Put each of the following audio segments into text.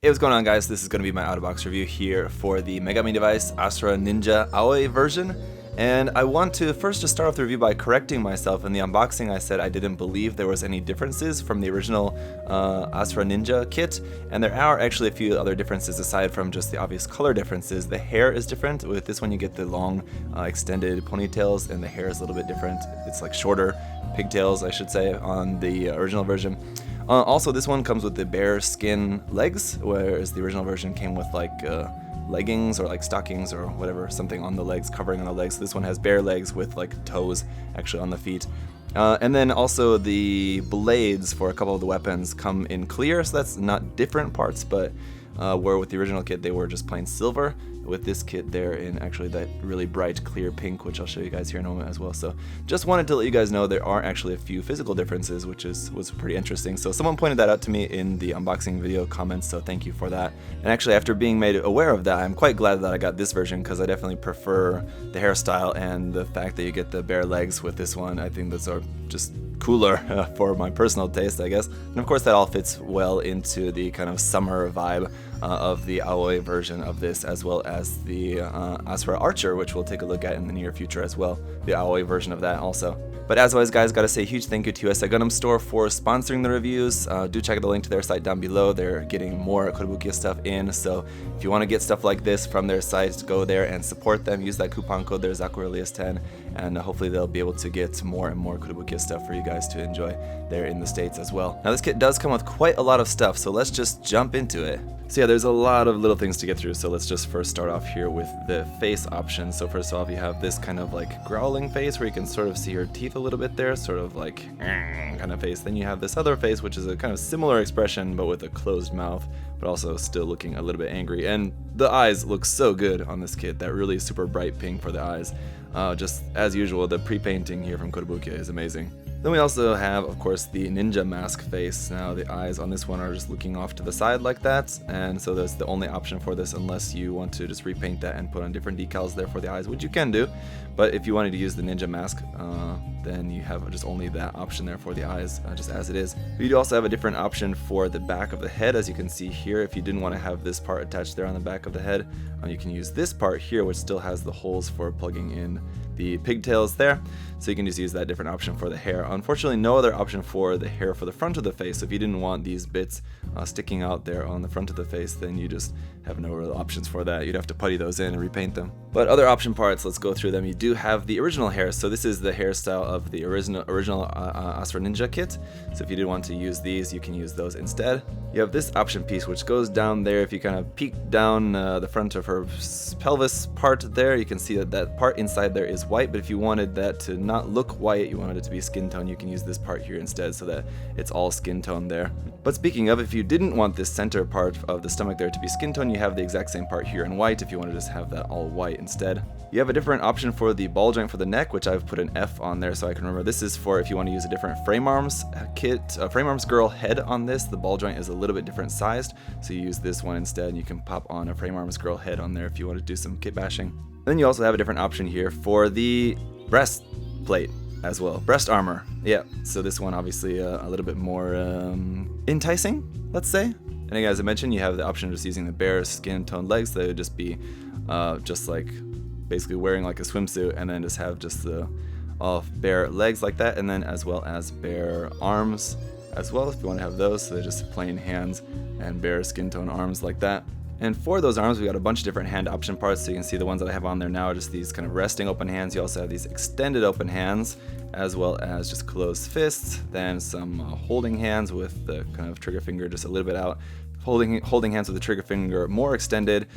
Hey, what's going on, guys? This is going to be my out-of-box review here for the Megami Device Asra Ninja Ali version. And I want to first just start off the review by correcting myself. In the unboxing I said I didn't believe there was any differences from the original Asra Ninja kit, and there are actually a few other differences aside from just the obvious color differences. The hair is different. With this one you get the long extended ponytails, and the hair is a little bit different. It's like shorter pigtails, I should say, on the original version. Also, this one comes with the bare skin legs, whereas the original version came with like leggings or like stockings or whatever, something on the legs, covering on the legs. So this one has bare legs with like toes actually on the feet. And then also the blades for a couple of the weapons come in clear, so that's not different parts, but where with the original kit they were just plain silver. With this kit they're in actually that really bright clear pink, which I'll show you guys here in a moment as well. So just wanted to let you guys know there are actually a few physical differences, which was pretty interesting. So someone pointed that out to me in the unboxing video comments, so thank you for that. And actually, after being made aware of that, I'm quite glad that I got this version, because I definitely prefer the hairstyle and the fact that you get the bare legs with this one. I think those are just cooler for my personal taste, I guess. And of course that all fits well into the kind of summer vibe of the Aoi version of this, as well as the Asra Archer, which we'll take a look at in the near future as well, the Aoi version of that also. But as always, guys, gotta say a huge thank you to USA Gundam Store for sponsoring the reviews. Do check out the link to their site down below. They're getting more Kotobukiya stuff in, so if you want to get stuff like this from their site, go there and support them. Use that coupon code there, ZakuAurelius10, and hopefully they'll be able to get more and more Kotobukiya stuff for you guys to enjoy there in the States as well. Now, this kit does come with quite a lot of stuff, so let's just jump into it. So yeah, there's a lot of little things to get through, so let's just first start off here with the face options. So first off, you have this kind of like growling face where you can sort of see her teeth a little bit there, sort of like kind of face. Then you have this other face, which is a kind of similar expression but with a closed mouth, but also still looking a little bit angry. And the eyes look so good on this kit, that really super bright pink for the eyes. Just as usual, the pre-painting here from Kotobukiya is amazing. Then we also have, of course, the ninja mask face. Now the eyes on this one are just looking off to the side like that, and so that's the only option for this, unless you want to just repaint that and put on different decals there for the eyes, which you can do. But if you wanted to use the ninja mask, then you have just only that option there for the eyes, just as it is. But you do also have a different option for the back of the head, as you can see here. If you didn't want to have this part attached there on the back of the head, you can use this part here, which still has the holes for plugging in the pigtails there, so you can just use that different option for the hair. Unfortunately, no other option for the hair for the front of the face. So if you didn't want these bits sticking out there on the front of the face, then you just have no real options for that. You'd have to putty those in and repaint them. But other option parts, let's go through them. You do have the original hair, so this is the hairstyle of the original Asra Ninja kit. So if you did want to use these, you can use those instead. You have this option piece, which goes down there. If you kind of peek down the front of her pelvis part there, you can see that that part inside there is white, but if you wanted that to not look white, you wanted it to be skin tone, you can use this part here instead, so that it's all skin tone there. But speaking of, if you didn't want this center part of the stomach there to be skin tone, you have the exact same part here in white if you want to just have that all white instead. You have a different option for the ball joint for the neck, which I've put an F on there so I can remember. This is for if you want to use a different frame arms kit, frame arms girl head on this. The ball joint is a little bit different sized, so you use this one instead, and you can pop on a frame arms girl head on there if you want to do some kit bashing. Then you also have a different option here for the breastplate as well, breast armor. Yeah, so this one obviously a little bit more enticing, let's say. And again, as I mentioned, you have the option of just using the bare skin toned legs. They would just be just like basically wearing like a swimsuit, and then just have just the bare legs like that, and then as well as bare arms as well if you want to have those. So they're just plain hands and bare skin tone arms like that. And for those arms, we got a bunch of different hand option parts. So you can see the ones that I have on there now are just these kind of resting open hands. You also have these extended open hands, as well as just closed fists. Then some holding hands with the kind of trigger finger just a little bit out. Holding hands with the trigger finger more extended.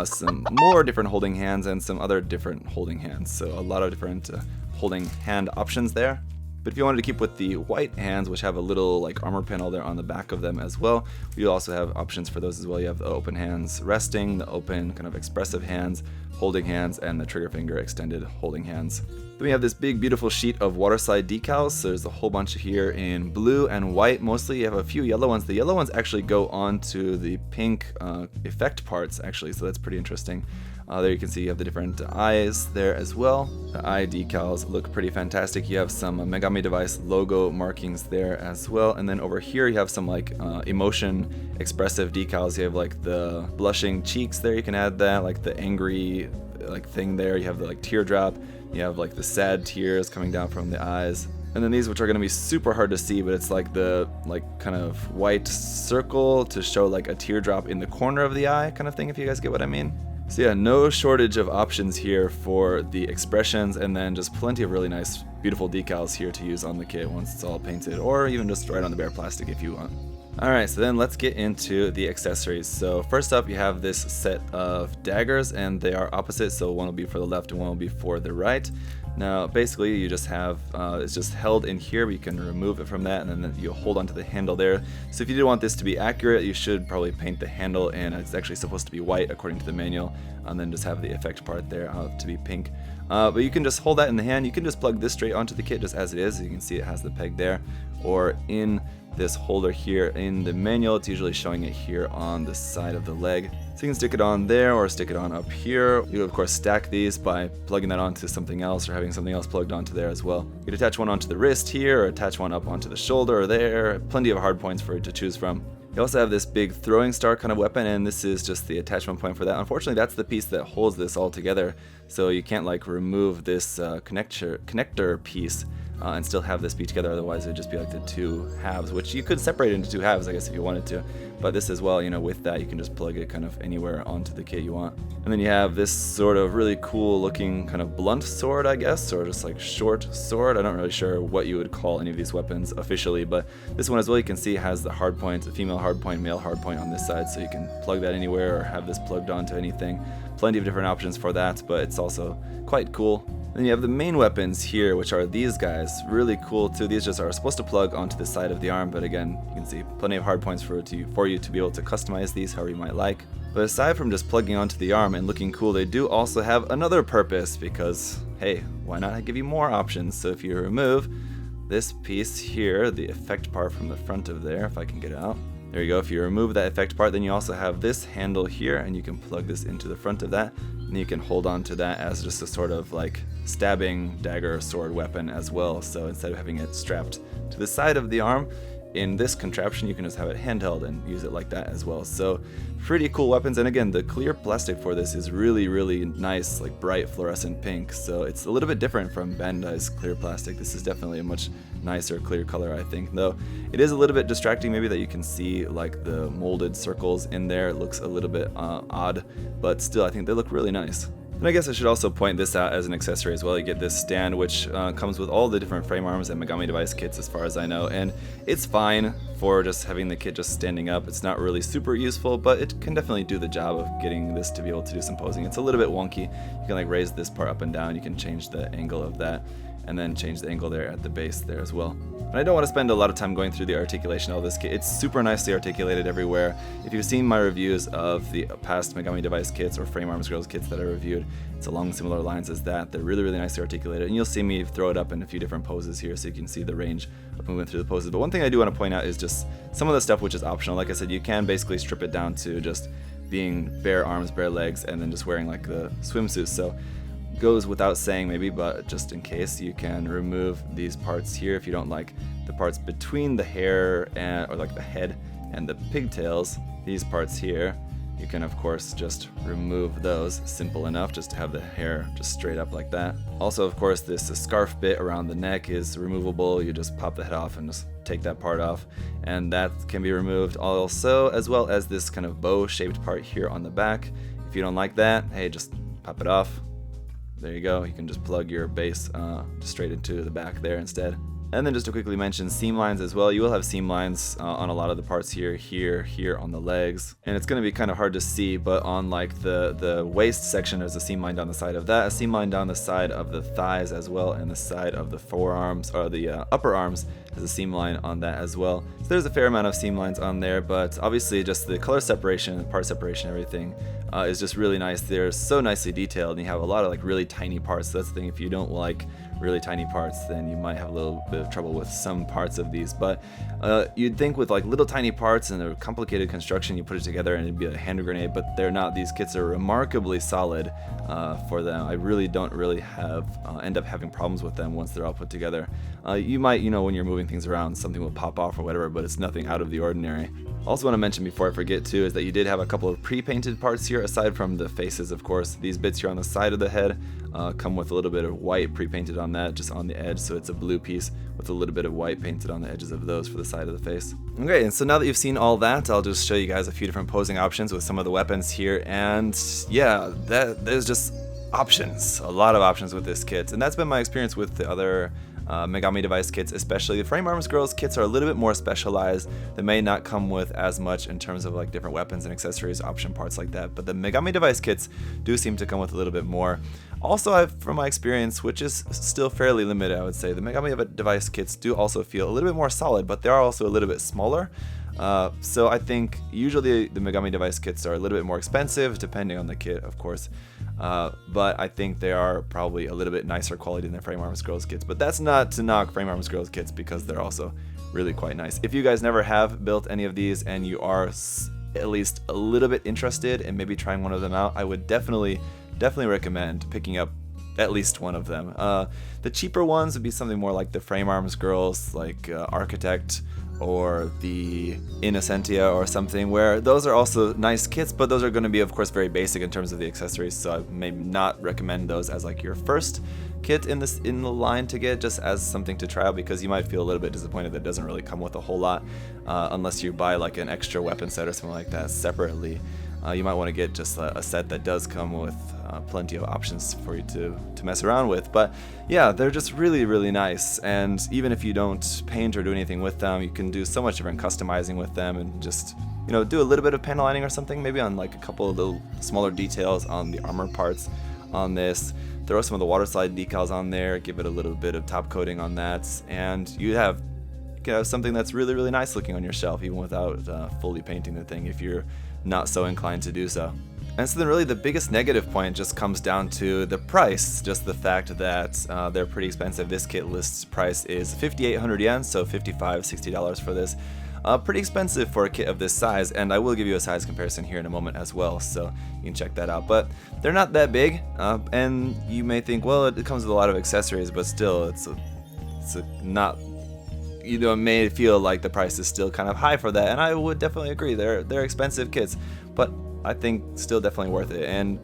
Some more different holding hands, and some other different holding hands. So a lot of different holding hand options there. But if you wanted to keep with the white hands, which have a little like armor panel there on the back of them as well, you also have options for those as well. You have the open hands resting, the open kind of expressive hands, holding hands, and the trigger finger extended holding hands. Then we have this big beautiful sheet of Waterslide Decals. So there's a whole bunch here in blue and white mostly. You have a few yellow ones. The yellow ones actually go on to the pink effect parts actually, so that's pretty interesting. There you can see you have the different eyes there as well. The eye decals look pretty fantastic. You have some Megami Device logo markings there as well. And then over here you have some like emotion expressive decals. You have like the blushing cheeks there. You can add that, like the angry like thing there. You have the like teardrop. You have like the sad tears coming down from the eyes. And then these, which are going to be super hard to see, but it's like the kind of white circle to show like a teardrop in the corner of the eye kind of thing, if you guys get what I mean. So yeah, no shortage of options here for the expressions, and then just plenty of really nice, beautiful decals here to use on the kit once it's all painted, or even just right on the bare plastic if you want. Alright, so then let's get into the accessories. So first up, you have this set of daggers, and they are opposite, so one will be for the left and one will be for the right. Now basically you just have, it's just held in here, but you can remove it from that, and then you hold onto the handle there. So if you do want this to be accurate, you should probably paint the handle, and it's actually supposed to be white according to the manual, and then just have the effect part there to be pink. But you can just hold that in the hand. You can just plug this straight onto the kit just as it is. You can see it has the peg there, or in this holder here in the manual. It's usually showing it here on the side of the leg. So you can stick it on there or stick it on up here. You of course stack these by plugging that onto something else or having something else plugged onto there as well. You could attach one onto the wrist here or attach one up onto the shoulder or there. Plenty of hard points for you to choose from. You also have this big throwing star kind of weapon, and this is just the attachment point for that. Unfortunately, that's the piece that holds this all together, so you can't like remove this connector piece and still have this be together. Otherwise it would just be like the two halves, which you could separate into two halves, I guess, if you wanted to. But this as well, you know, with that you can just plug it kind of anywhere onto the kit you want. And then you have this sort of really cool looking kind of blunt sword, I guess, or just like short sword. I'm not really sure what you would call any of these weapons officially, but this one as well, you can see has the hard point, the female hard point, male hard point on this side, so you can plug that anywhere or have this plugged onto anything. Plenty of different options for that, but it's also quite cool. Then you have the main weapons here, which are these guys. Really cool too. These just are supposed to plug onto the side of the arm, but again, you can see plenty of hard points for you to be able to customize these however you might like. But aside from just plugging onto the arm and looking cool, they do also have another purpose, because hey, why not give you more options? So if you remove this piece here, the effect part from the front of there, if I can get it out. There you go. If you remove that effect part, then you also have this handle here, and you can plug this into the front of that, and you can hold on to that as just a sort of like stabbing dagger sword weapon as well. So instead of having it strapped to the side of the arm, in this contraption you can just have it handheld and use it like that as well. So pretty cool weapons. And again, the clear plastic for this is really nice, like bright fluorescent pink, so it's a little bit different from Bandai's clear plastic. This is definitely a much nicer clear color, I think, though it is a little bit distracting maybe that you can see like the molded circles in there. It looks a little bit odd, but still I think they look really nice. And I guess I should also point this out as an accessory as well. You get this stand, which comes with all the different frame arms and Megami Device kits as far as I know, and it's fine for just having the kit just standing up. It's not really super useful, but it can definitely do the job of getting this to be able to do some posing. It's a little bit wonky. You can like raise this part up and down. You can change the angle of that, and then change the angle there at the base there as well. But I don't want to spend a lot of time going through the articulation of this kit. It's super nicely articulated everywhere. If you've seen my reviews of the past Megami Device kits or Frame Arms Girls kits that I reviewed, it's along similar lines as that. They're really nicely articulated, and you'll see me throw it up in a few different poses here so you can see the range of movement through the poses. But one thing I do want to point out is just some of the stuff which is optional. Like I said, you can basically strip it down to just being bare arms, bare legs, and then just wearing like the swimsuit. So goes without saying maybe, but just in case, you can remove these parts here if you don't like the parts between the hair and, or like the head and the pigtails. These parts here, you can of course just remove those. Simple enough, just to have the hair just straight up like that. Also, of course, this scarf bit around the neck is removable. You just pop the head off and just take that part off, and that can be removed also, as well as this kind of bow shaped part here on the back. If you don't like that, hey, just pop it off. There you go. You can just plug your base just straight into the back there instead. And then just to quickly mention seam lines as well. You will have seam lines on a lot of the parts here on the legs. And it's going to be kind of hard to see, but on like the waist section, there's a seam line down the side of that, a seam line down the side of the thighs as well, and the side of the forearms, or the upper arms, has a seam line on that as well. So there's a fair amount of seam lines on there, but obviously just the color separation, part separation, everything is just really nice. They're so nicely detailed, and you have a lot of like really tiny parts. So that's the thing, if you don't like really tiny parts, then you might have a little bit of trouble with some parts of these. But you'd think with like little tiny parts and a complicated construction, you put it together and it'd be a hand grenade, but they're not. These kits are remarkably solid for them. I really don't end up having problems with them once they're all put together. You might, when you're moving things around, something will pop off or whatever, but it's nothing out of the ordinary. Also want to mention before I forget too is that you did have a couple of pre-painted parts here, aside from the faces, of course. These bits here on the side of the head come with a little bit of white pre-painted on that, just on the edge, so it's a blue piece with a little bit of white painted on the edges of those for the side of the face. Okay, and so now that you've seen all that, I'll just show you guys a few different posing options with some of the weapons here, and yeah, there's just options, a lot of options with this kit, and that's been my experience with the other Megami Device kits, especially. The Frame Arms Girls kits are a little bit more specialized. They may not come with as much in terms of like different weapons and accessories, option parts like that, but the Megami Device kits do seem to come with a little bit more. Also, from my experience, which is still fairly limited, I would say, the Megami Device kits do also feel a little bit more solid, but they are also a little bit smaller. So I think usually the Megami Device kits are a little bit more expensive, depending on the kit, of course. But I think they are probably a little bit nicer quality than the Frame Arms Girls kits. But that's not to knock Frame Arms Girls kits, because they're also really quite nice. If you guys never have built any of these and you are at least a little bit interested in maybe trying one of them out, I would definitely recommend picking up at least one of them. The cheaper ones would be something more like the Frame Arms Girls, like Architect, or the Innocentia or something, where those are also nice kits, but those are going to be, of course, very basic in terms of the accessories, so I may not recommend those as like your first kit in the line to get, just as something to try out, because you might feel a little bit disappointed that it doesn't really come with a whole lot, unless you buy like an extra weapon set or something like that separately. You might want to get just a set that does come with plenty of options for you to mess around with. But yeah, they're just really, really nice, and even if you don't paint or do anything with them, you can do so much different customizing with them, and just do a little bit of panel lining or something, maybe on like a couple of little smaller details on the armor parts on this. Throw some of the Waterslide decals on there, give it a little bit of top coating on that, and you can have something that's really, really nice looking on your shelf, even without fully painting the thing, if you're not so inclined to do so. And so then really the biggest negative point just comes down to the price, just the fact that they're pretty expensive. This kit list price is 5,800 yen, so $55-$60 for this. Pretty expensive for a kit of this size, and I will give you a size comparison here in a moment as well, so you can check that out. But they're not that big, and you may think, well, it comes with a lot of accessories, but still, it's not. It may feel like the price is still kind of high for that, and I would definitely agree. They're expensive kits, but I think still definitely worth it. And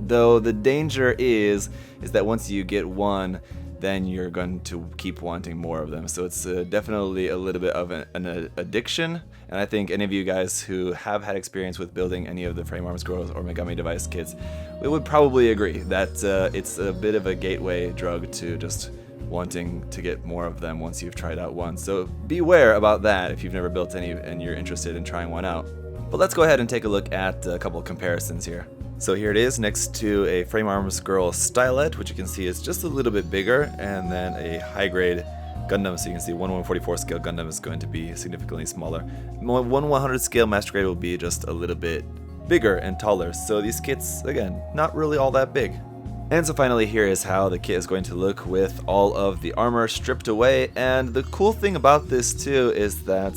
though the danger is that once you get one, then you're going to keep wanting more of them. So it's definitely a little bit of an addiction. And I think any of you guys who have had experience with building any of the Frame Arms Girls or Megami Device kits, we would probably agree that it's a bit of a gateway drug to just wanting to get more of them once you've tried out one. So beware about that if you've never built any and you're interested in trying one out. But let's go ahead and take a look at a couple of comparisons here. So here it is next to a Frame Arms Girl stylet, which you can see is just a little bit bigger, and then a high-grade Gundam, so you can see 1/144 scale Gundam is going to be significantly smaller. 1/100 scale Master Grade will be just a little bit bigger and taller, so these kits, again, not really all that big. And so finally, here is how the kit is going to look with all of the armor stripped away. And the cool thing about this too is that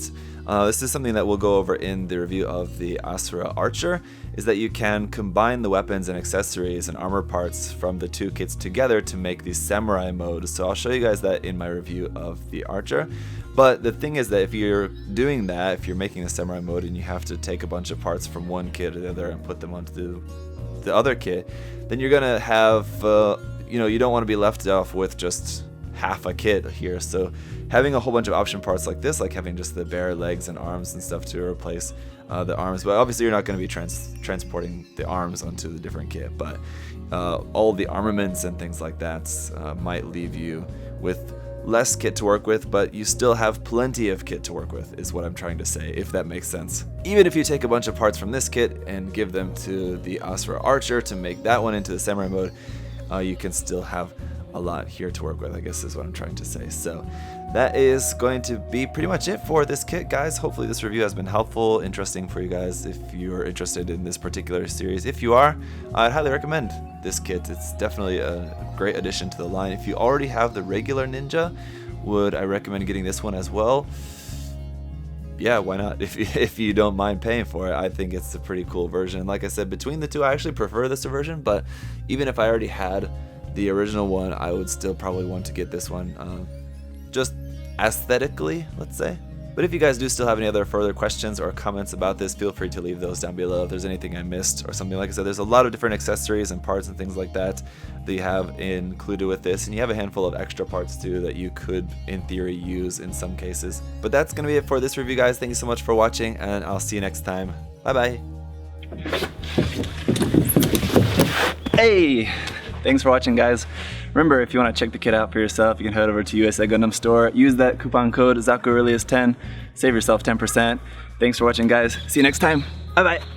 this is something that we'll go over in the review of the Asra Archer, is that you can combine the weapons and accessories and armor parts from the two kits together to make the samurai mode. So I'll show you guys that in my review of the Archer. But the thing is that if you're doing that, if you're making the samurai mode and you have to take a bunch of parts from one kit to the other and put them onto the other kit, then you're gonna have, you don't want to be left off with just half a kit here. So having a whole bunch of option parts like this, like having just the bare legs and arms and stuff to replace the arms, but obviously you're not going to be transporting the arms onto the different kit, but all the armaments and things like that might leave you with less kit to work with, but you still have plenty of kit to work with, is what I'm trying to say, if that makes sense. Even if you take a bunch of parts from this kit and give them to the Asra Archer to make that one into the samurai mode, you can still have a lot here to work with, I guess is what I'm trying to say. So that is going to be pretty much it for this kit, guys. Hopefully this review has been helpful, interesting for you guys if you're interested in this particular series. If you are, I'd highly recommend this kit. It's definitely a great addition to the line. If you already have the regular Ninja, would I recommend getting this one as well? Yeah, why not? If you don't mind paying for it, I think it's a pretty cool version. Like I said, between the two, I actually prefer this version, but even if I already had the original one, I would still probably want to get this one. Just aesthetically, let's say. But if you guys do still have any other further questions or comments about this, feel free to leave those down below. If there's anything I missed or something. Like I said, there's a lot of different accessories and parts and things like that you have included with this, and you have a handful of extra parts too that you could in theory use in some cases. But that's gonna be it for this review, guys. Thank you so much for watching, and I'll see you next time. Bye bye. Hey, thanks for watching, guys. Remember, if you want to check the kit out for yourself, you can head over to USA Gundam Store, use that coupon code ZakuAurelius10, save yourself 10%. Thanks for watching, guys. See you next time. Bye bye.